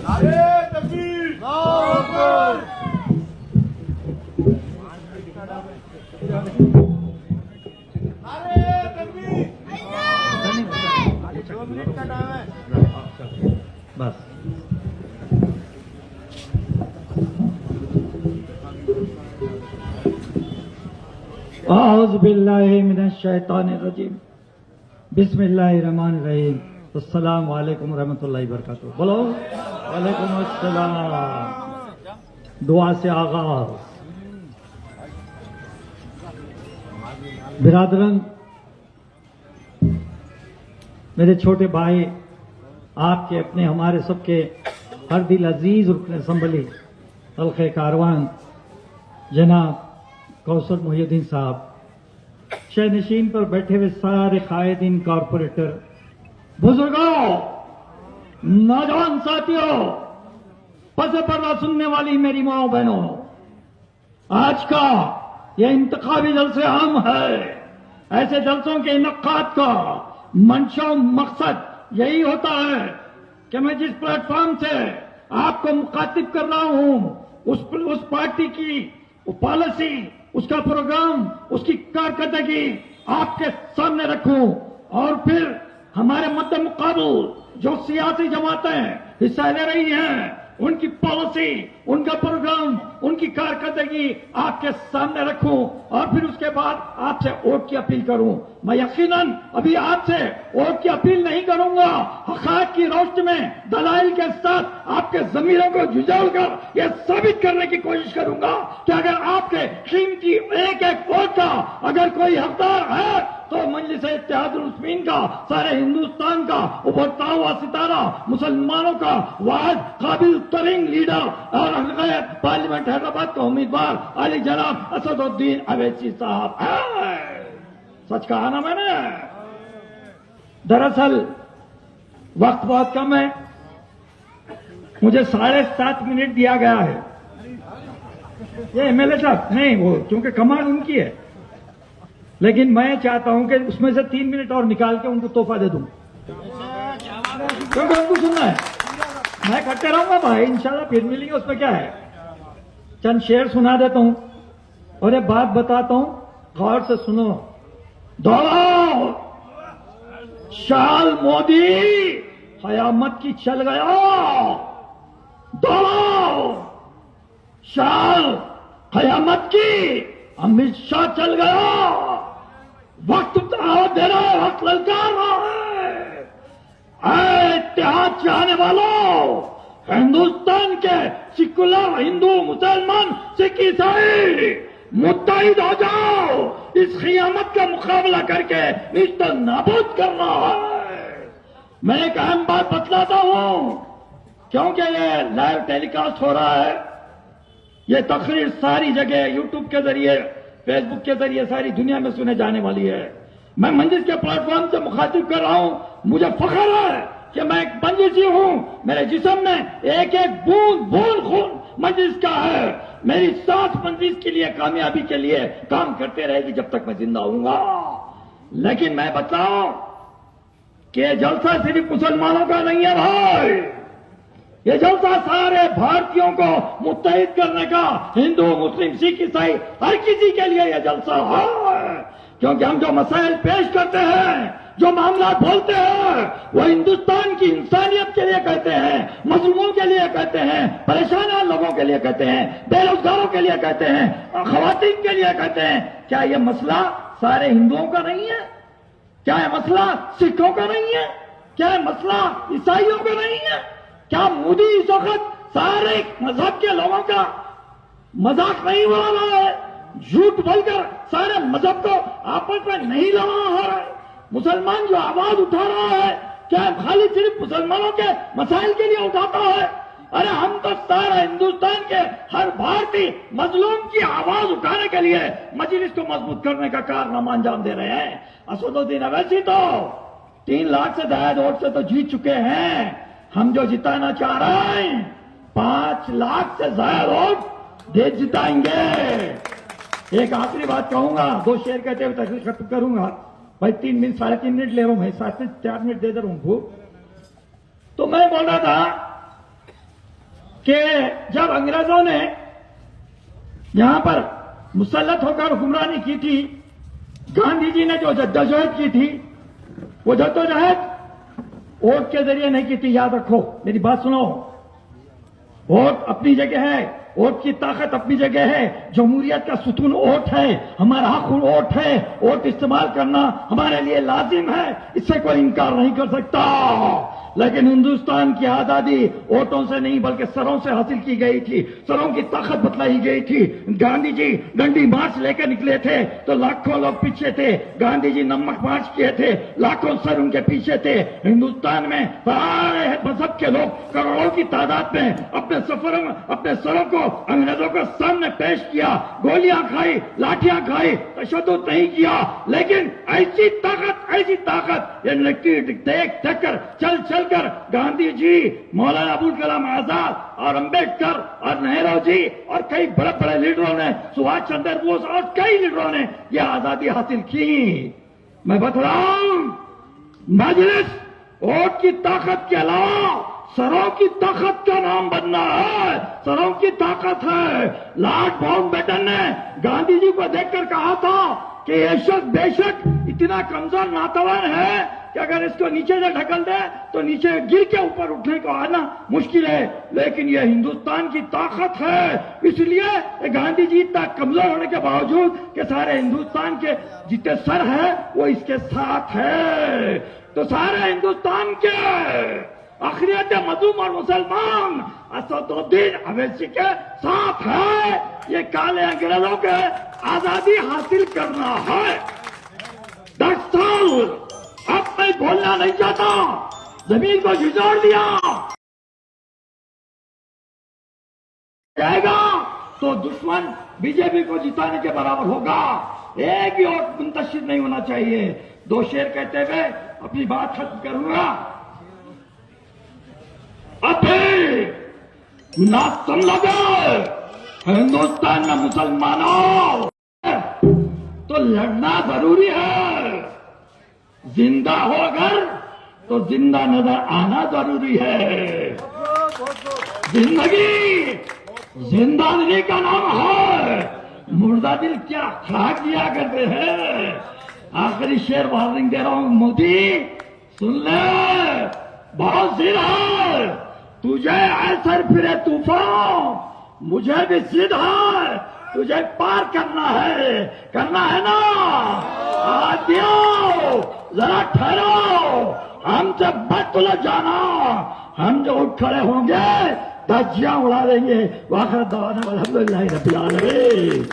बस औज़ु बिल्लाहि मिनश शैतानिर रजीम बिस्मिल्लाहिर रहमानिर रहीम अस्सलामु अलैकुम रहमतुल्लाहि व बरकातुहू। बोलो वालेकुम अस्सलाम। दुआ से आगाज। बिरादरन, मेरे छोटे भाई, आपके अपने हमारे सबके हर दिल अजीज रुकने संभली हल्के कारवान जनाब कौसर मोहिउद्दीन साहब, शहनशीन पर बैठे हुए सारे कायदीन, कॉरपोरेटर, बुजुर्गों, नौजवान साथियों, पसे पर्दा सुनने वाली मेरी माओ बहनों, आज का यह इंतखाबी जलसे आम है। ऐसे जलसों के इनकाद का मंशा मकसद यही होता है कि मैं जिस प्लेटफॉर्म से आपको मुखातिब कर रहा हूं उस पार्टी की पॉलिसी, उसका प्रोग्राम, उसकी कारकर्दगी आपके सामने रखूं और फिर हमारे मद्दे मुकाबल जो सियासी जमातें हिस्सा ले रही हैं उनकी पॉलिसी, उनका प्रोग्राम, उनकी कारकर्दगी आपके सामने रखूं और फिर उसके बाद आपसे वोट की अपील करूं। मैं यकीनन अभी आपसे वोट की अपील नहीं करूंगा, हक़ाइक़ की रोशनी में दलाइल के साथ आपके ज़मीरों को झुझाड़कर यह साबित करने की कोशिश करूंगा कि अगर आपके कीमती एक एक वोट का अगर कोई हकदार है तो मजलिस इत्तेहादुल मुस्लिमीन का, सारे हिंदुस्तान का उभरता हुआ सितारा, मुसलमानों का वाहिद काबिल तरीन लीडर और पार्लियामेंट हैदराबाद का उम्मीदवार अली जनाब असदुद्दीन अवैसी साहब है। सच कहा ना मैंने? दरअसल वक्त बहुत कम है, मुझे 7.5 मिनट दिया गया है। ये एमएलए साहब नहीं, वो क्योंकि कमाल उनकी है, लेकिन मैं चाहता हूं कि उसमें से 3 मिनट और निकाल के उनको तोहफा दे दूं, क्योंकि उनको सुनना है। मैं करते रहूंगा भाई, इंशाल्लाह फिर मिलेंगे, उसमें क्या है। चंद शेर सुना देता हूं और एक बात बताता हूं, गौर से सुनो। दौड़ो शाल मोदी, कयामत की चल गया। दौड़ो शाल कयामत की, अमित शाह चल गया। वक्त दे रहा है, वक्त ललकार रहा है। इत्तेहाद चाहने वालों, हिंदुस्तान के सिकुलर हिंदू, मुसलमान, सिख, ईसाई मुत्तहिद हो जाओ, इस क़ियामत का मुकाबला करके निश्चित नाबूद करना है। मैं एक अहम बात बतलाता हूं, क्योंकि ये लाइव टेलीकास्ट हो रहा है, ये तकरीर सारी जगह यूट्यूब के जरिए, फेसबुक के जरिए सारी दुनिया में सुने जाने वाली है। मैं मंजिल के प्लेटफॉर्म से मुखातिब कर रहा हूं, मुझे फख्र है कि मैं एक मंजिसी हूं, मेरे जिस्म में एक एक बूंद बूंद खून मंजिल का है। मेरी सांस मंजिल के लिए, कामयाबी के लिए काम करते रहेगी जब तक मैं जिंदा हूंगा। लेकिन मैं बताऊं कि ये जलसा सिर्फ मुसलमानों का नहीं है भाई, ये जलसा सारे भारतीयों को मुत्तहिद करने का, हिंदू, मुस्लिम, सिख, ईसाई हर किसी के लिए यह जलसा है। क्योंकि हम जो मसाइल पेश करते हैं, जो मामला बोलते हैं, वो हिंदुस्तान की इंसानियत के लिए कहते हैं, मजलूमों के लिए कहते हैं, परेशान लोगों के लिए कहते हैं, बेरोजगारों के लिए कहते हैं, खवातीन के लिए कहते हैं। क्या यह मसला सारे हिंदुओं का नहीं है? क्या यह मसला सिखों का नहीं है? क्या यह मसला ईसाइयों का नहीं है? क्या मोदी इस वक्त सारे मजहब के लोगों का मजाक नहीं उड़ा रहा है? झूठ बोलकर सारे मजहब को आपस में नहीं लड़ा रहा है? मुसलमान जो आवाज उठा रहा है, क्या खाली सिर्फ मुसलमानों के मसाइल के लिए उठाता है? अरे हम तो सारा हिंदुस्तान के हर भारतीय मजलूम की आवाज उठाने के लिए मजलिस को मजबूत करने का कारनामा अंजाम दे रहे हैं। असदुद्दीन अवैसी तो 3 लाख से ज्यादा वोट से तो जीत चुके हैं। हम जो जिताना चाह रहे हैं 5 लाख से ज्यादा वोट दे जिताएंगे। एक आखिरी बात कहूंगा, 2 शेर कहते हुए तकलीफ खत्म करूंगा भाई। 3 मिनट 3.5 मिनट ले रहा हूं मैं, 7 से 4 मिनट दे रहा हूं। तो मैं बोल रहा था कि जब अंग्रेजों ने यहां पर मुसल्लत होकर हुक्मरानी की थी, गांधी जी ने जो जद्दोजहद की थी, वो जद्दोजहद वोट के जरिए नहीं की थी। याद रखो, मेरी बात सुनो। वोट अपनी जगह है, वोट की ताकत अपनी जगह है। जमहूरियत का सुतून वोट है, हमारा हक वोट है। वोट इस्तेमाल करना हमारे लिए लाजिम है, इससे कोई इनकार नहीं कर सकता। लेकिन हिंदुस्तान की आजादी वोटों से नहीं बल्कि सरों से हासिल की गई थी, सरों की ताकत बतलाई गई थी। गांधी जी डंडी मार्च लेकर निकले थे तो लाखों लोग पीछे थे। गांधी जी नमक मार्च किए थे, लाखों सर उनके पीछे थे। हिंदुस्तान में सारे मजहब के लोग करोड़ों की तादाद में अपने सरों को अंग्रेजों के सामने पेश किया, गोलियां खाई, लाठियां खाई, तशद्दुद नहीं किया। लेकिन ऐसी ताकत ये देख कर चलकर गांधी जी, मौलाना अबुल कलाम आजाद और अंबेडकर और नेहरू जी और कई बड़े बड़े लीडरों ने, सुभाष चंद्र बोस और कई लीडरों ने यह आजादी हासिल की। मैं बता रहा हूं, मजलिस वोट की ताकत के अलावा सरों की ताकत का नाम बनना है, सरों की ताकत है। लॉर्ड माउंटबेटन ने गांधी जी को देखकर कहा था कि ये शख्स बेशक इतना कमजोर नातवान है कि अगर इसको नीचे से ढकल दे तो नीचे गिर के ऊपर उठने को आना मुश्किल है, लेकिन यह हिंदुस्तान की ताकत है। इसलिए गांधी जी इतना कमजोर होने के बावजूद कि सारे हिंदुस्तान के जितने सर है वो इसके साथ है। तो सारे हिंदुस्तान के आखिरियत मजलूम और मुसलमान असदुद्दीन अवैसी के साथ है। ये काले अंग्रेजों के आजादी हासिल करना है। 10 साल अब मैं बोलना नहीं चाहता, जमीन को झिझोड़ दिया जाएगा तो दुश्मन बीजेपी को जिताने के बराबर होगा। एक भी वोट मुंतशिर नहीं होना चाहिए। 2 शेर कहते हुए अपनी बात खत्म करूंगा। अभी ना तुम लोग हिंदुस्तान में मुसलमानों तो लड़ना जरूरी है, जिंदा हो अगर तो जिंदा नजर आना जरूरी है। जिंदगी का नाम है, मुर्दा दिल क्या खड़ा किया करते हैं। आखिरी शेर वार्निंग दे रहा हूं, मोदी सुन ले, बहुत सिर है, तुझे ऐसर फिरे तूफान, मुझे भी सिद्ध है, तुझे पार करना है ना। आदियो जरा ठहरो, हमसे मत उलझ जाना। हम जो उठ खड़े होंगे धज्जियां उड़ा देंगे। वाखिर दवाना अल्हम्दुलिल्लाह रब्बिल आलमीन।